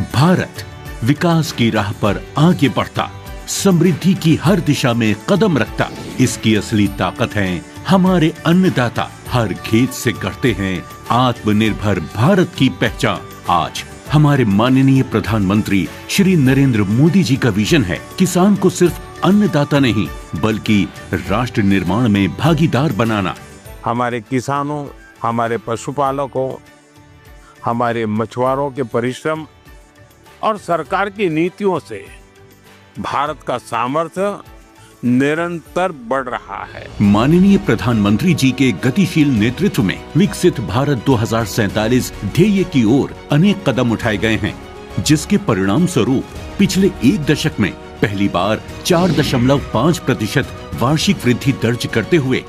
भारत विकास की राह पर आगे बढ़ता, समृद्धि की हर दिशा में कदम रखता। इसकी असली ताकत है हमारे अन्नदाता। हर खेत से करते हैं आत्मनिर्भर भारत की पहचान। आज हमारे माननीय प्रधानमंत्री श्री नरेंद्र मोदी जी का विजन है किसान को सिर्फ अन्नदाता नहीं बल्कि राष्ट्र निर्माण में भागीदार बनाना। हमारे किसानों, हमारे पशुपालकों, हमारे मछुआरों के परिश्रम और सरकार की नीतियों से भारत का सामर्थ्य निरंतर बढ़ रहा है। माननीय प्रधानमंत्री जी के गतिशील नेतृत्व में विकसित भारत 2047 ध्येय की ओर अनेक कदम उठाए गए हैं, जिसके परिणाम स्वरूप पिछले एक दशक में पहली बार 4.5% वार्षिक वृद्धि दर्ज करते हुए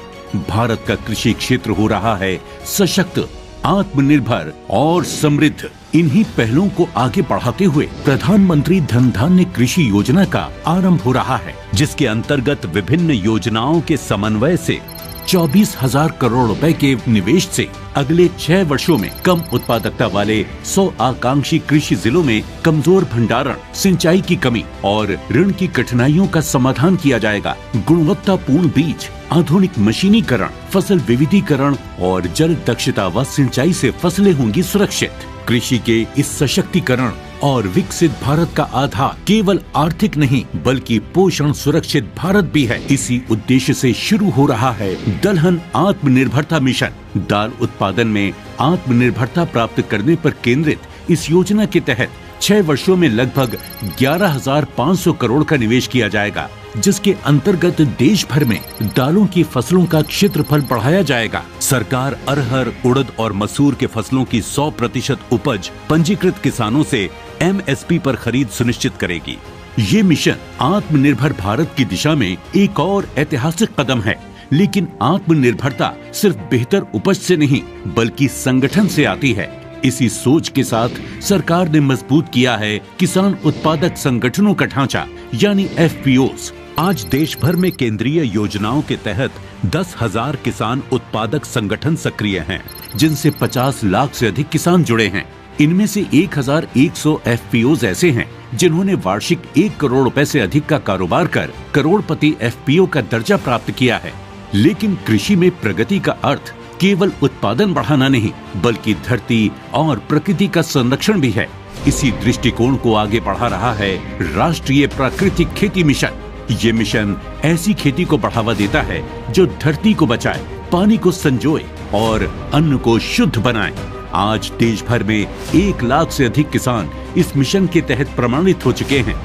भारत का कृषि क्षेत्र हो रहा है सशक्त, आत्मनिर्भर और समृद्ध। इन्हीं पहलों को आगे बढ़ाते हुए प्रधानमंत्री धन धान्य कृषि योजना का आरंभ हो रहा है, जिसके अंतर्गत विभिन्न योजनाओं के समन्वय से 24,000 करोड़ रुपए के निवेश से अगले 6 वर्षों में कम उत्पादकता वाले 100 आकांक्षी कृषि जिलों में कमजोर भंडारण, सिंचाई की कमी और ऋण की कठिनाइयों का समाधान किया जाएगा। गुणवत्तापूर्ण बीज, आधुनिक मशीनीकरण, फसल विविधीकरण और जल दक्षता व सिंचाई से फसलें होंगी सुरक्षित। कृषि के इस सशक्तिकरण और विकसित भारत का आधार केवल आर्थिक नहीं बल्कि पोषण सुरक्षित भारत भी है। इसी उद्देश्य से शुरू हो रहा है दलहन आत्मनिर्भरता मिशन। दाल उत्पादन में आत्मनिर्भरता प्राप्त करने पर केंद्रित इस योजना के तहत 6 वर्षों में लगभग 11,500 करोड़ का निवेश किया जाएगा, जिसके अंतर्गत देश भर में दालों की फसलों का क्षेत्रफल बढ़ाया जाएगा। सरकार अरहर, उड़द और मसूर के फसलों की 100% उपज पंजीकृत किसानों से MSP पर खरीद सुनिश्चित करेगी। ये मिशन आत्मनिर्भर भारत की दिशा में एक और ऐतिहासिक कदम है। लेकिन आत्मनिर्भरता सिर्फ बेहतर उपज से नहीं बल्कि संगठन से आती है। इसी सोच के साथ सरकार ने मजबूत किया है किसान उत्पादक संगठनों का ढांचा यानी FPOs। आज देश भर में केंद्रीय योजनाओं के तहत 10,000 किसान उत्पादक संगठन सक्रिय हैं, जिनसे 50 लाख से अधिक किसान जुड़े हैं। इनमें से 1,100 FPOs ऐसे हैं जिन्होंने वार्षिक 1 करोड़ रुपए से अधिक का कारोबार कर करोड़पति FPO का दर्जा प्राप्त किया है। लेकिन कृषि में प्रगति का अर्थ केवल उत्पादन बढ़ाना नहीं बल्कि धरती और प्रकृति का संरक्षण भी है। इसी दृष्टिकोण को आगे बढ़ा रहा है राष्ट्रीय प्राकृतिक खेती मिशन। ये मिशन ऐसी खेती को बढ़ावा देता है जो धरती को बचाए, पानी को संजोए और अन्न को शुद्ध बनाए। आज देश भर में 1 लाख से अधिक किसान इस मिशन के तहत प्रमाणित हो चुके हैं।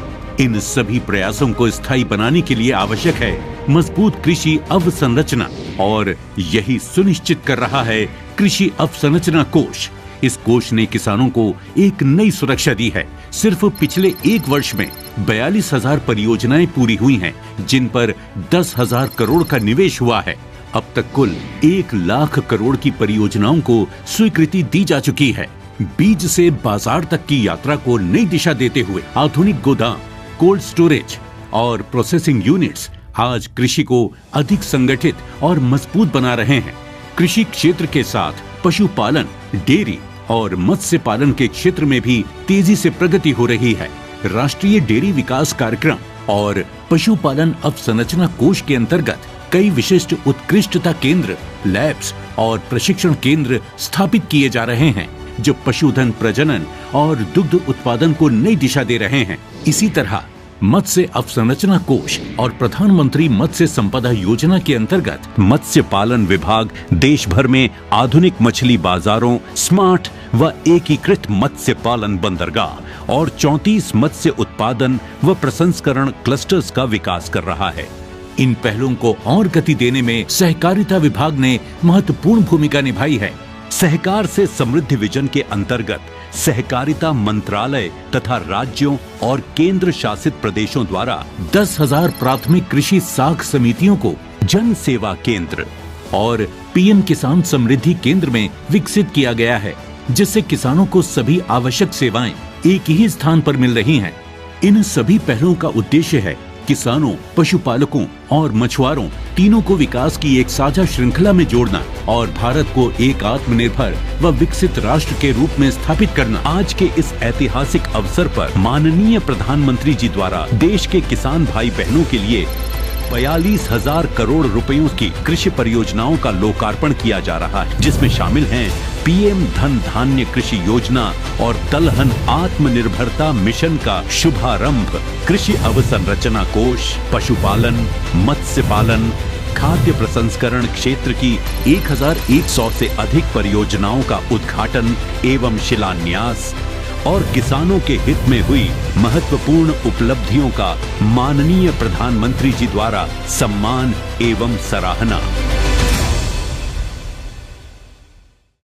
इन सभी प्रयासों को स्थायी बनाने के लिए आवश्यक है मजबूत कृषि अवसंरचना, और यही सुनिश्चित कर रहा है कृषि अवसंरचना कोष। इस कोष ने किसानों को एक नई सुरक्षा दी है। सिर्फ पिछले 1 वर्ष में 42,000 परियोजनाएं पूरी हुई हैं, जिन पर 10,000 करोड़ का निवेश हुआ है। अब तक कुल 1 लाख करोड़ की परियोजनाओं को स्वीकृति दी जा चुकी है। बीज से बाजार तक की यात्रा को नई दिशा देते हुए आधुनिक गोदाम, कोल्ड स्टोरेज और प्रोसेसिंग यूनिट्स आज कृषि को अधिक संगठित और मजबूत बना रहे हैं। कृषि क्षेत्र के साथ पशुपालन, डेयरी और मत्स्य पालन के क्षेत्र में भी तेजी से प्रगति हो रही है। राष्ट्रीय डेयरी विकास कार्यक्रम और पशुपालन अवसंरचना कोष के अंतर्गत कई विशिष्ट उत्कृष्टता केंद्र, लैब्स और प्रशिक्षण केंद्र स्थापित किए जा रहे हैं, जो पशुधन प्रजनन और दुग्ध उत्पादन को नई दिशा दे रहे हैं। इसी तरह मत्स्य अवसंरचना कोष और प्रधानमंत्री मत्स्य संपदा योजना के अंतर्गत मत्स्य पालन विभाग देश भर में आधुनिक मछली बाजारों, स्मार्ट व एकीकृत मत्स्य पालन बंदरगाह और 34 मत्स्य उत्पादन व प्रसंस्करण क्लस्टर्स का विकास कर रहा है। इन पहलों को और गति देने में सहकारिता विभाग ने महत्वपूर्ण भूमिका निभाई है। सहकार से समृद्धि विजन के अंतर्गत सहकारिता मंत्रालय तथा राज्यों और केंद्र शासित प्रदेशों द्वारा 10,000 प्राथमिक कृषि साख समितियों को जन सेवा केंद्र और PM किसान समृद्धि केंद्र में विकसित किया गया है, जिससे किसानों को सभी आवश्यक सेवाएं एक ही स्थान पर मिल रही हैं। इन सभी पहलों का उद्देश्य है किसानों, पशुपालकों और मछुआरों तीनों को विकास की एक साझा श्रृंखला में जोड़ना और भारत को एक आत्मनिर्भर व विकसित राष्ट्र के रूप में स्थापित करना। आज के इस ऐतिहासिक अवसर पर माननीय प्रधानमंत्री जी द्वारा देश के किसान भाई बहनों के लिए 42,000 करोड़ रुपयों की कृषि परियोजनाओं का लोकार्पण किया जा रहा है, जिसमें शामिल हैं पीएम धन धान्य कृषि योजना और दलहन आत्मनिर्भरता मिशन का शुभारंभ, कृषि अवसंरचना कोष, पशुपालन, मत्स्य पालन, खाद्य प्रसंस्करण क्षेत्र की 1,100 से अधिक परियोजनाओं का उद्घाटन एवं शिलान्यास और किसानों के हित में हुई महत्वपूर्ण उपलब्धियों का माननीय प्रधानमंत्री जी द्वारा सम्मान एवं सराहना।